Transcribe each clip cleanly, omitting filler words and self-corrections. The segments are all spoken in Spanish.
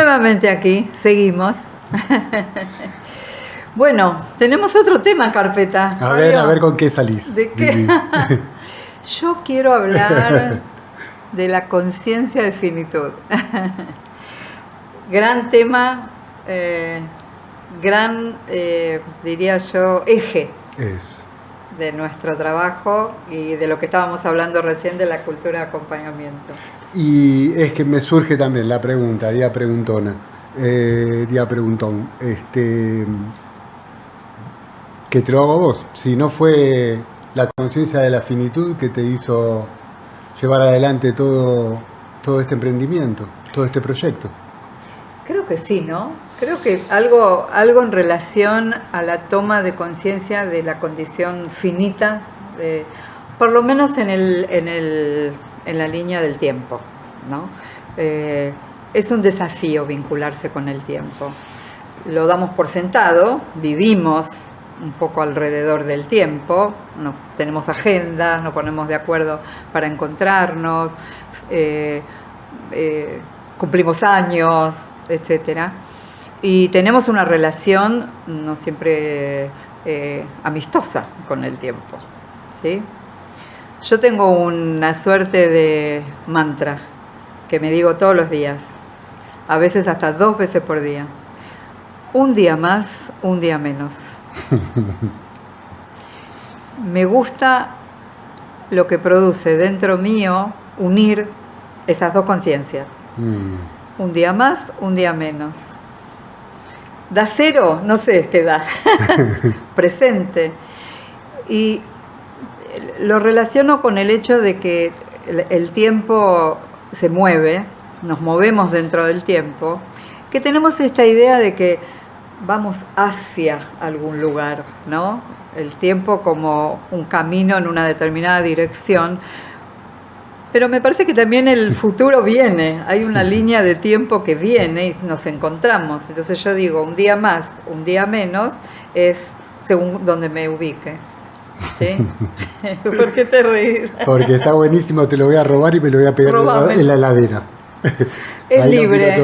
Nuevamente aquí, seguimos. Bueno, tenemos otro tema en carpeta. A ver con qué salís. ¿De qué? Yo quiero hablar de la conciencia de finitud. Gran tema, diría yo, eje de nuestro trabajo y de lo que estábamos hablando recién de la cultura de acompañamiento. Y es que me surge también la pregunta, día preguntón, que te lo hago a vos. Si no fue la conciencia de la finitud que te hizo llevar adelante todo este emprendimiento, todo este proyecto. Creo que sí, ¿no? Creo que algo en relación a la toma de conciencia de la condición finita, por lo menos en la línea del tiempo, ¿no? Es un desafío vincularse con el tiempo. Lo damos por sentado, vivimos un poco alrededor del tiempo, no tenemos agenda, nos ponemos de acuerdo para encontrarnos, cumplimos años, etcétera, y tenemos una relación no siempre amistosa con el tiempo, ¿sí? Yo tengo una suerte de mantra que me digo todos los días, a veces hasta 2 veces por día: un día más, un día menos. Me gusta lo que produce dentro mío unir esas dos conciencias. Un día más, un día menos. Da cero, no sé qué da. Presente. Y lo relaciono con el hecho de que el tiempo se mueve, nos movemos dentro del tiempo, que tenemos esta idea de que vamos hacia algún lugar, ¿no? El tiempo como un camino en una determinada dirección. Pero me parece que también el futuro viene, hay una línea de tiempo que viene y nos encontramos. Entonces yo digo, un día más, un día menos, es según donde me ubique. ¿Sí? ¿Por qué te reís? Porque está buenísimo, te lo voy a robar y me lo voy a pegar en la heladera. Es libre,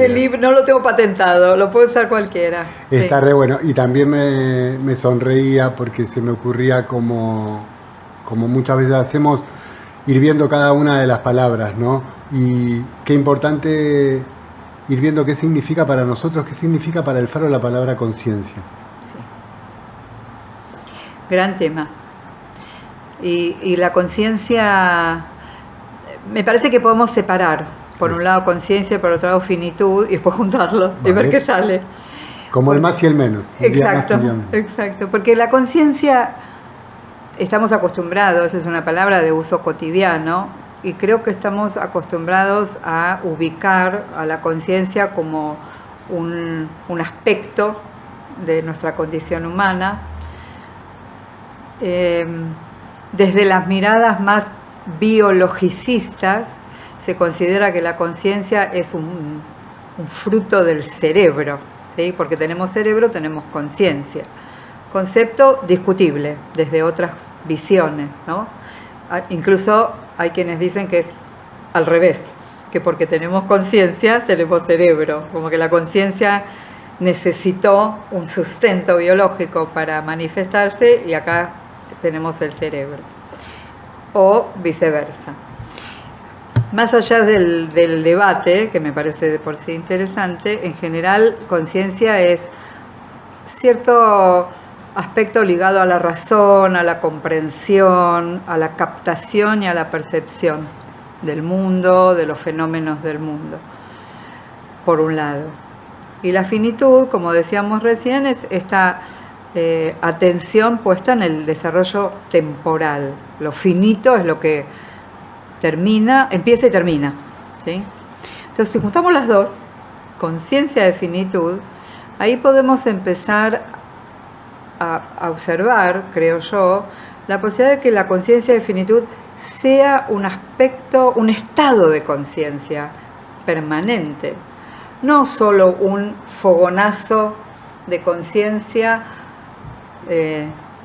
libre, no lo tengo patentado, lo puede usar cualquiera. Está re bueno. Y también me sonreía porque se me ocurría como muchas veces hacemos, ir viendo cada una de las palabras, ¿no? Y qué importante ir viendo qué significa para nosotros, qué significa para el Faro la palabra conciencia. Sí. Gran tema. Y la conciencia, me parece que podemos separar, por un lado conciencia, por otro lado finitud, y después juntarlos y ver qué sale. Como el más y el menos. Exacto, porque la conciencia, estamos acostumbrados, es una palabra de uso cotidiano, y creo que estamos acostumbrados a ubicar a la conciencia como un aspecto de nuestra condición humana. Desde las miradas más biologicistas, se considera que la conciencia es un fruto del cerebro, ¿sí? Porque tenemos cerebro, tenemos conciencia. Concepto discutible desde otras visiones, ¿no? Incluso hay quienes dicen que es al revés, que porque tenemos conciencia tenemos cerebro, como que la conciencia necesitó un sustento biológico para manifestarse y acá tenemos el cerebro, o viceversa. Más allá del debate, que me parece de por sí interesante, en general conciencia es cierto aspecto ligado a la razón, a la comprensión, a la captación y a la percepción del mundo, de los fenómenos del mundo, por un lado. Y la finitud, como decíamos recién, es esta atención puesta en el desarrollo temporal. Lo finito es lo que empieza y termina, ¿sí? Entonces, si juntamos las dos, conciencia de finitud, ahí podemos empezar a observar, creo yo, la posibilidad de que la conciencia de finitud sea un aspecto, un estado de conciencia permanente, no solo un fogonazo de conciencia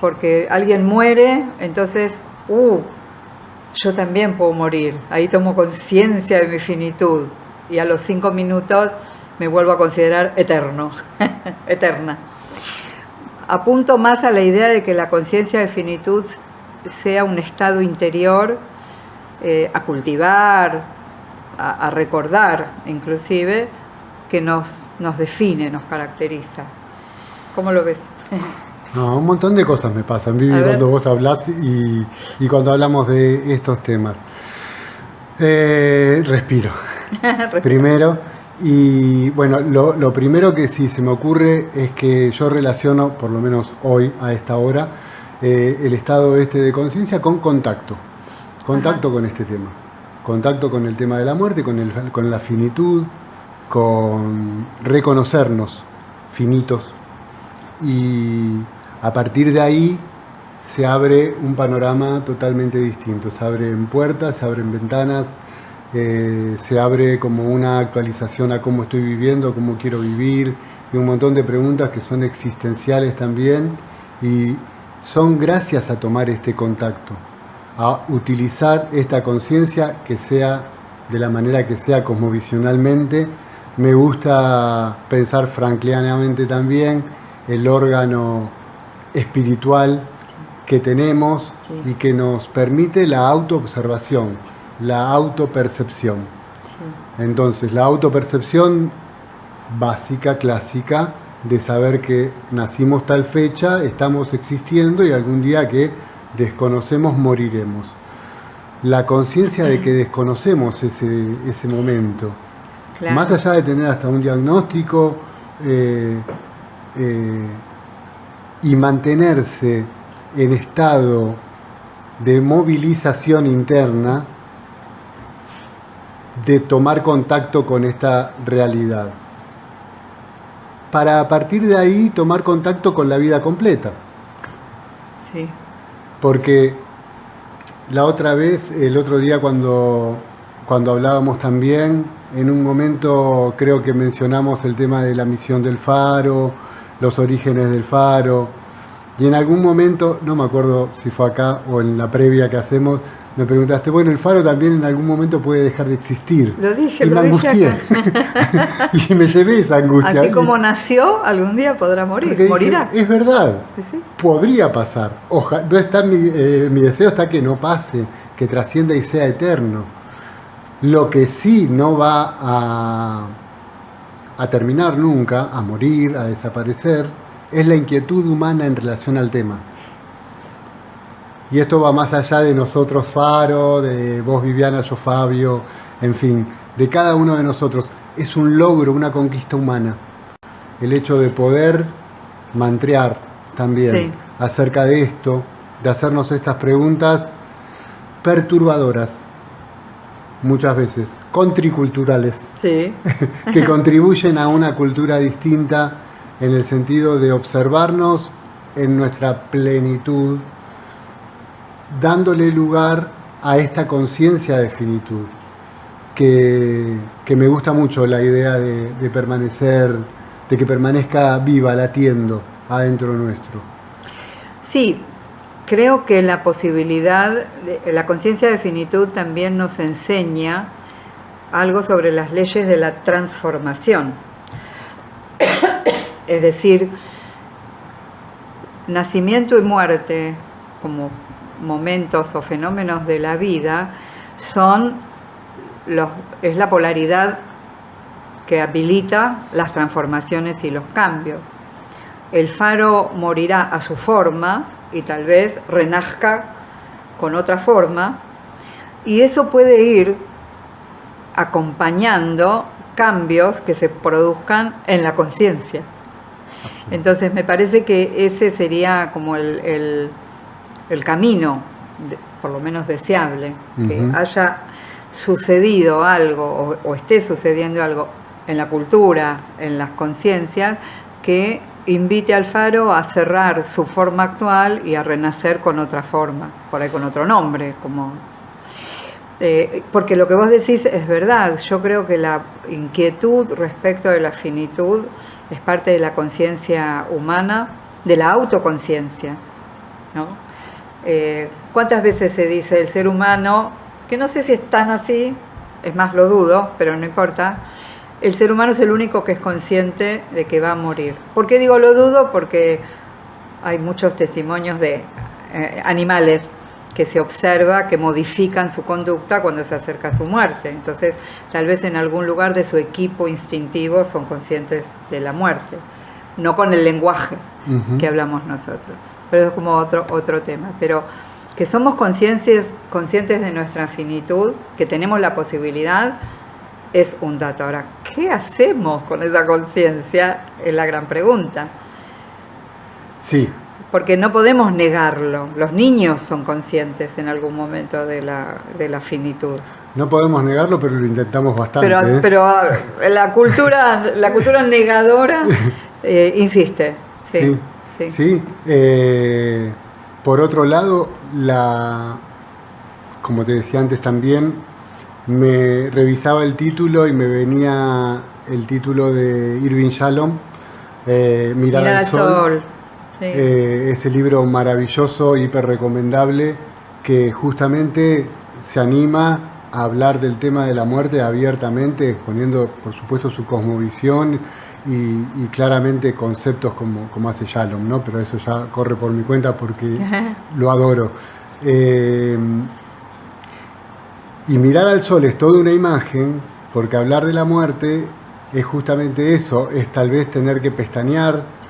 porque alguien muere, entonces, yo también puedo morir, ahí tomo conciencia de mi finitud, y a los 5 minutos me vuelvo a considerar eterno, eterna. Apunto más a la idea de que la conciencia de finitud sea un estado interior a cultivar, a recordar inclusive, que nos define, nos caracteriza. ¿Cómo lo ves? No, un montón de cosas me pasan, Vivi, cuando vos hablás y cuando hablamos de estos temas. Respiro. Primero. Y bueno, lo primero que sí se me ocurre es que yo relaciono, por lo menos hoy, a esta hora, el estado de conciencia con contacto. Contacto Ajá. con este tema. Contacto con el tema de la muerte, con la finitud, con reconocernos finitos. Y a partir de ahí se abre un panorama totalmente distinto. Se abren puertas, se abren ventanas, se abre como una actualización a cómo estoy viviendo, cómo quiero vivir, y un montón de preguntas que son existenciales también, y son gracias a tomar este contacto, a utilizar esta conciencia que sea de la manera que sea cosmovisionalmente. Me gusta pensar franklianamente también el órgano espiritual que tenemos y que nos permite la autoobservación, la autopercepción. Sí. Entonces, la autopercepción básica, clásica, de saber que nacimos tal fecha, estamos existiendo y algún día que desconocemos moriremos. La conciencia de que desconocemos ese momento. Claro. Más allá de tener hasta un diagnóstico y mantenerse en estado de movilización interna, de tomar contacto con esta realidad, para a partir de ahí tomar contacto con la vida completa. Sí. Porque la otra vez, el otro día cuando hablábamos también, en un momento creo que mencionamos el tema de la misión del faro, los orígenes del faro, y en algún momento, no me acuerdo si fue acá o en la previa que hacemos, me preguntaste, bueno, el faro también en algún momento puede dejar de existir. Lo dije, y me angustié. Acá. Y me llevé esa angustia. Así como nació, algún día podrá morir. Porque ¿Morirá? Dije, es verdad. ¿Sí? Podría pasar. No está mi deseo está que no pase, que trascienda y sea eterno. Lo que sí no va a terminar nunca, a morir, a desaparecer, es la inquietud humana en relación al tema. Y esto va más allá de nosotros, Faro, de vos, Viviana, yo, Fabio, en fin, de cada uno de nosotros. Es un logro, una conquista humana. El hecho de poder mantrear también acerca de esto, de hacernos estas preguntas perturbadoras, muchas veces, contriculturales, que contribuyen a una cultura distinta en el sentido de observarnos en nuestra plenitud, dándole lugar a esta conciencia de finitud, que me gusta mucho la idea de permanecer, de que permanezca viva, latiendo adentro nuestro. Sí, creo que la posibilidad, la conciencia de finitud también nos enseña algo sobre las leyes de la transformación. Es decir, nacimiento y muerte como momentos o fenómenos de la vida es la polaridad que habilita las transformaciones y los cambios. El faro morirá a su forma y tal vez renazca con otra forma, y eso puede ir acompañando cambios que se produzcan en la conciencia. Entonces me parece que ese sería como el camino, por lo menos deseable, que haya sucedido algo o esté sucediendo algo en la cultura, en las conciencias, que invite al faro a cerrar su forma actual y a renacer con otra forma, por ahí con otro nombre, porque lo que vos decís es verdad. Yo creo que la inquietud respecto de la finitud es parte de la conciencia humana, de la autoconciencia, ¿no? ¿Cuántas veces se dice el ser humano, que no sé si es tan así, es más lo dudo, pero no importa, el ser humano es el único que es consciente de que va a morir. ¿Por qué digo lo dudo? Porque hay muchos testimonios de animales que se observa que modifican su conducta cuando se acerca a su muerte. Entonces, tal vez en algún lugar de su equipo instintivo son conscientes de la muerte, no con el lenguaje que hablamos nosotros. Pero es como otro tema. Pero que somos conscientes de nuestra finitud, que tenemos la posibilidad, es un dato. Ahora, ¿qué hacemos con esa conciencia? Es la gran pregunta. Sí. Porque no podemos negarlo. Los niños son conscientes en algún momento de la finitud. No podemos negarlo, pero lo intentamos bastante. Pero la cultura negadora insiste. Sí. Por otro lado, como te decía antes también, me revisaba el título y me venía el título de Irving Yalom, Mirar al Sol. Sí. Ese libro maravilloso, hiper recomendable, que justamente se anima a hablar del tema de la muerte abiertamente, exponiendo por supuesto su cosmovisión y claramente conceptos como hace Yalom, ¿no? Pero eso ya corre por mi cuenta porque lo adoro. Y mirar al sol es toda una imagen, porque hablar de la muerte es justamente eso, es tal vez tener que pestañear,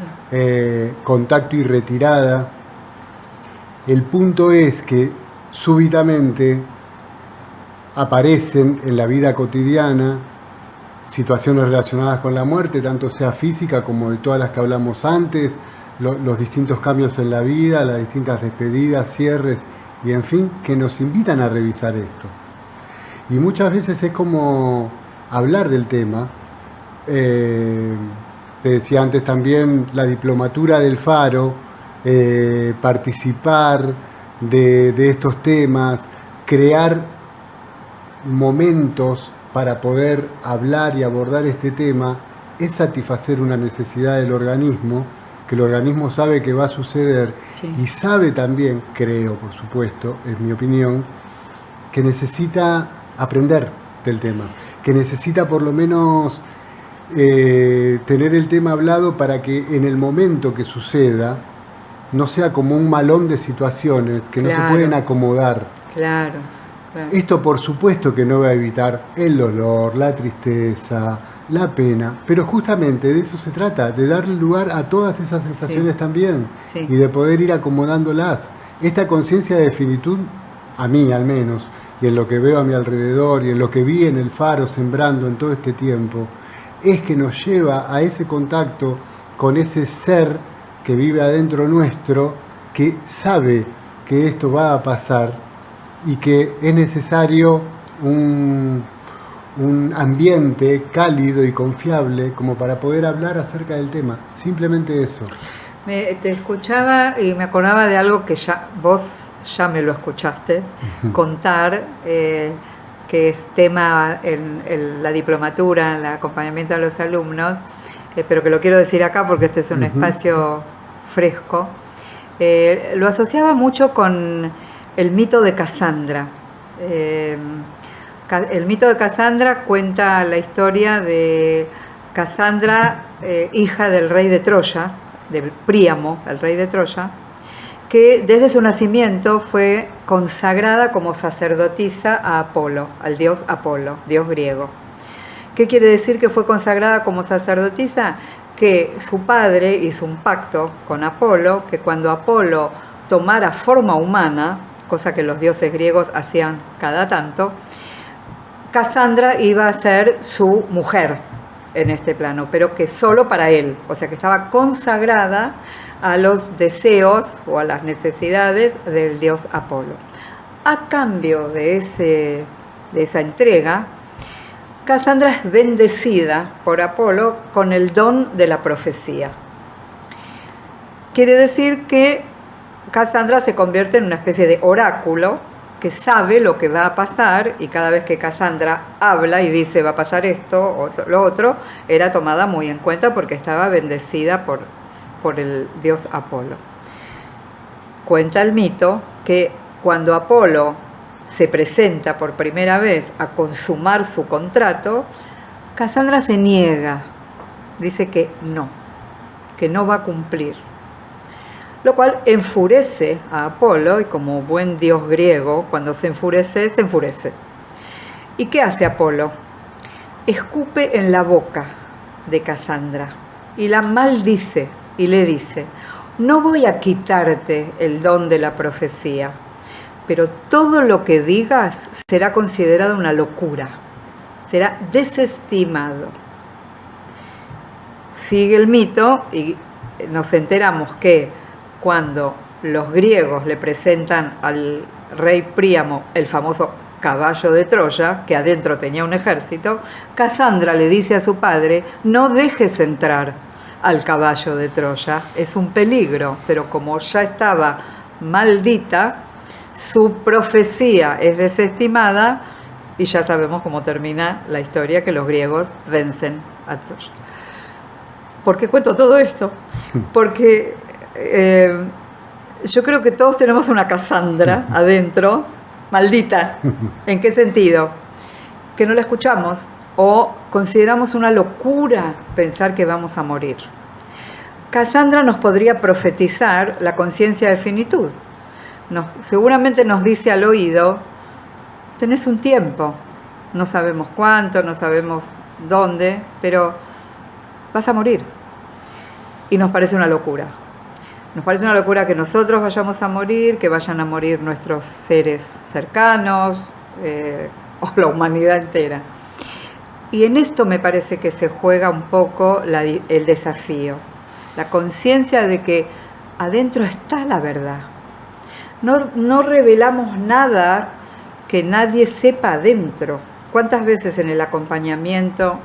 contacto y retirada. El punto es que súbitamente aparecen en la vida cotidiana situaciones relacionadas con la muerte, tanto sea física como de todas las que hablamos antes, los distintos cambios en la vida, las distintas despedidas, cierres y en fin, que nos invitan a revisar esto. Y muchas veces es como hablar del tema. Te decía antes también la diplomatura del Faro, participar de estos temas, crear momentos para poder hablar y abordar este tema, es satisfacer una necesidad del organismo, que el organismo sabe que va a suceder, y sabe también, creo por supuesto, es mi opinión, que necesita aprender del tema, que necesita por lo menos tener el tema hablado para que en el momento que suceda no sea como un malón de situaciones que no se pueden acomodar. Claro. Esto por supuesto que no va a evitar el dolor, la tristeza, la pena, pero justamente de eso se trata, de darle lugar a todas esas sensaciones también y de poder ir acomodándolas. Esta conciencia de finitud, a mí al menos, y en lo que veo a mi alrededor y en lo que vi en el Faro sembrando en todo este tiempo, es que nos lleva a ese contacto con ese ser que vive adentro nuestro, que sabe que esto va a pasar y que es necesario un ambiente cálido y confiable como para poder hablar acerca del tema. Simplemente eso. Te escuchaba y me acordaba de algo que vos ya me lo escuchaste contar, que es tema en la diplomatura, en el acompañamiento a los alumnos, pero que lo quiero decir acá porque este es un espacio fresco. Lo asociaba mucho con el mito de Casandra. El mito de Casandra cuenta la historia de Casandra, hija del rey de Troya, de Príamo, el rey de Troya, que desde su nacimiento fue consagrada como sacerdotisa a Apolo, al dios Apolo, dios griego. ¿Qué quiere decir que fue consagrada como sacerdotisa? Que su padre hizo un pacto con Apolo, que cuando Apolo tomara forma humana, cosa que los dioses griegos hacían cada tanto, Casandra iba a ser su mujer en este plano, pero que solo para él, o sea que estaba consagrada a los deseos o a las necesidades del dios Apolo. A cambio de esa entrega, Casandra es bendecida por Apolo con el don de la profecía. Quiere decir que Casandra se convierte en una especie de oráculo que sabe lo que va a pasar, y cada vez que Casandra habla y dice va a pasar esto o lo otro, era tomada muy en cuenta porque estaba bendecida por el dios Apolo. Cuenta el mito que cuando Apolo se presenta por primera vez a consumar su contrato, Casandra se niega, dice que no va a cumplir. Lo cual enfurece a Apolo, y como buen dios griego, cuando se enfurece, se enfurece. ¿Y qué hace Apolo? Escupe en la boca de Casandra y la maldice y le dice: no voy a quitarte el don de la profecía, pero todo lo que digas será considerado una locura, será desestimado. Sigue el mito y nos enteramos que cuando los griegos le presentan al rey Príamo el famoso caballo de Troya, que adentro tenía un ejército, Casandra le dice a su padre: no dejes entrar al caballo de Troya, es un peligro, pero como ya estaba maldita, su profecía es desestimada y ya sabemos cómo termina la historia, que los griegos vencen a Troya. ¿Por qué cuento todo esto? Porque yo creo que todos tenemos una Casandra adentro, maldita. ¿En qué sentido? Que no la escuchamos o consideramos una locura pensar que vamos a morir. Casandra nos podría profetizar la conciencia de finitud. Seguramente nos dice al oído: tenés un tiempo, no sabemos cuánto, no sabemos dónde, pero vas a morir. Y nos parece una locura. Nos parece una locura que nosotros vayamos a morir, que vayan a morir nuestros seres cercanos, o la humanidad entera. Y en esto me parece que se juega un poco el desafío, la conciencia de que adentro está la verdad. No revelamos nada que nadie sepa adentro. ¿Cuántas veces en el acompañamiento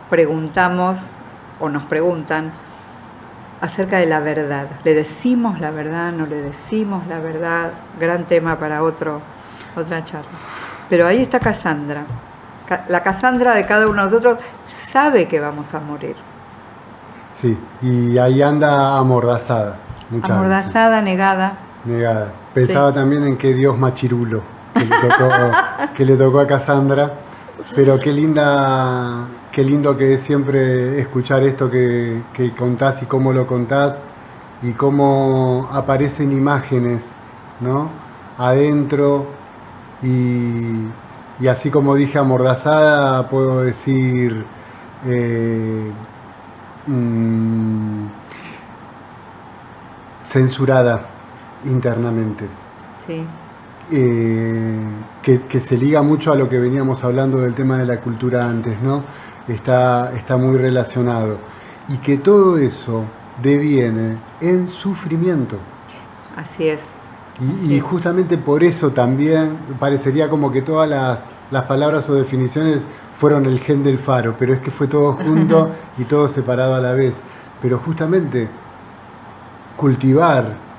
preguntamos o nos preguntan acerca de la verdad? ¿Le decimos la verdad? ¿No le decimos la verdad? Gran tema para otra charla. Pero ahí está Casandra. La Casandra de cada uno de nosotros sabe que vamos a morir. Sí, y ahí anda amordazada. Amordazada, veces. Negada. Pensaba también en qué dios machirulo que le tocó a Casandra, pero qué lindo que es siempre escuchar esto que contás y cómo lo contás y cómo aparecen imágenes, ¿no? Adentro y así como dije amordazada, puedo decir censurada internamente. Sí. Que se liga mucho a lo que veníamos hablando del tema de la cultura antes, ¿no? Está muy relacionado. Y que todo eso deviene en sufrimiento. Así es. Y justamente por eso también parecería como que todas las palabras o definiciones fueron el gen del faro, pero es que fue todo junto y todo separado a la vez. Pero justamente cultivar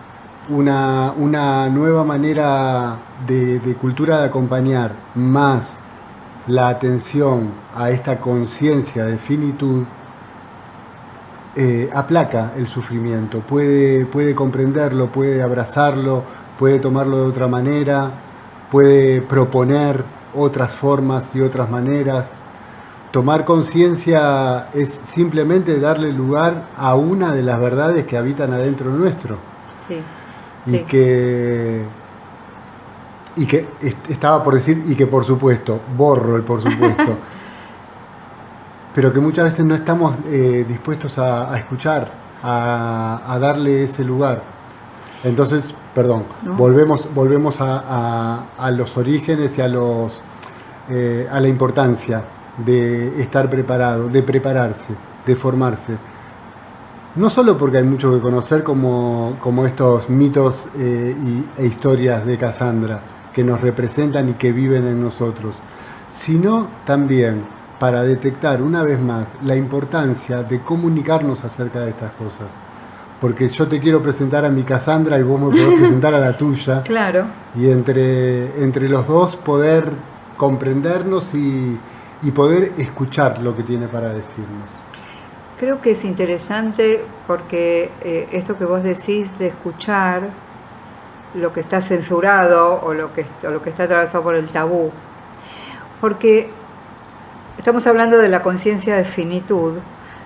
una nueva manera de cultura de acompañar, más la atención a esta conciencia de finitud, aplaca el sufrimiento, puede comprenderlo, puede abrazarlo, puede tomarlo de otra manera, puede proponer otras formas y otras maneras. Tomar conciencia es simplemente darle lugar a una de las verdades que habitan adentro nuestro. Sí. Y que estaba por decir, y que por supuesto, borro el por supuesto, pero que muchas veces no estamos dispuestos a escuchar, a darle ese lugar. Entonces, perdón, ¿no? volvemos a los orígenes y a la importancia de estar preparado, de prepararse, de formarse. No solo porque hay mucho que conocer como estos mitos e historias de Casandra que nos representan y que viven en nosotros, sino también para detectar una vez más la importancia de comunicarnos acerca de estas cosas. Porque yo te quiero presentar a mi Casandra y vos me podés presentar a la tuya. Claro. Y entre los dos poder comprendernos y poder escuchar lo que tiene para decirnos. Creo que es interesante porque esto que vos decís de escuchar lo que está censurado o lo que está atravesado por el tabú, porque Estamos hablando de la conciencia de finitud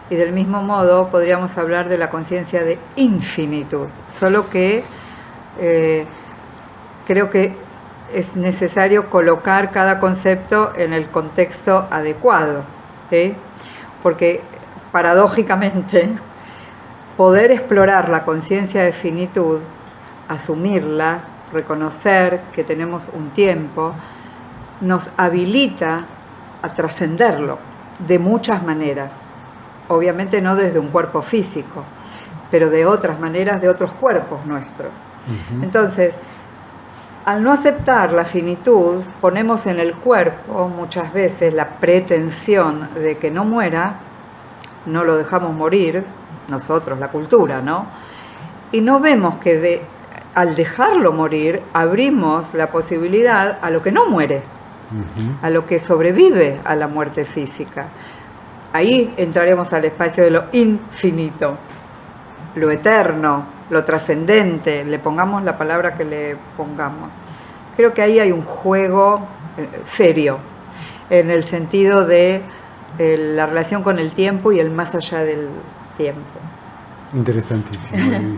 y del mismo modo podríamos hablar de la conciencia de infinitud, solo que creo que es necesario colocar cada concepto en el contexto adecuado, ¿sí? Porque paradójicamente poder explorar la conciencia de finitud, asumirla, reconocer que tenemos un tiempo, nos habilita a trascenderlo de muchas maneras. Obviamente no desde un cuerpo físico, pero de otras maneras, de otros cuerpos nuestros. Entonces, al no aceptar la finitud, ponemos en el cuerpo muchas veces la pretensión de que no muera, no lo dejamos morir, nosotros, la cultura, ¿no? Y no vemos que al dejarlo morir, abrimos la posibilidad a lo que no muere, a lo que sobrevive a la muerte física. Ahí entraremos al espacio de lo infinito, lo eterno, lo trascendente, le pongamos la palabra que le pongamos. Creo que ahí hay un juego serio, en el sentido de la relación con el tiempo y el más allá del tiempo. Interesantísimo.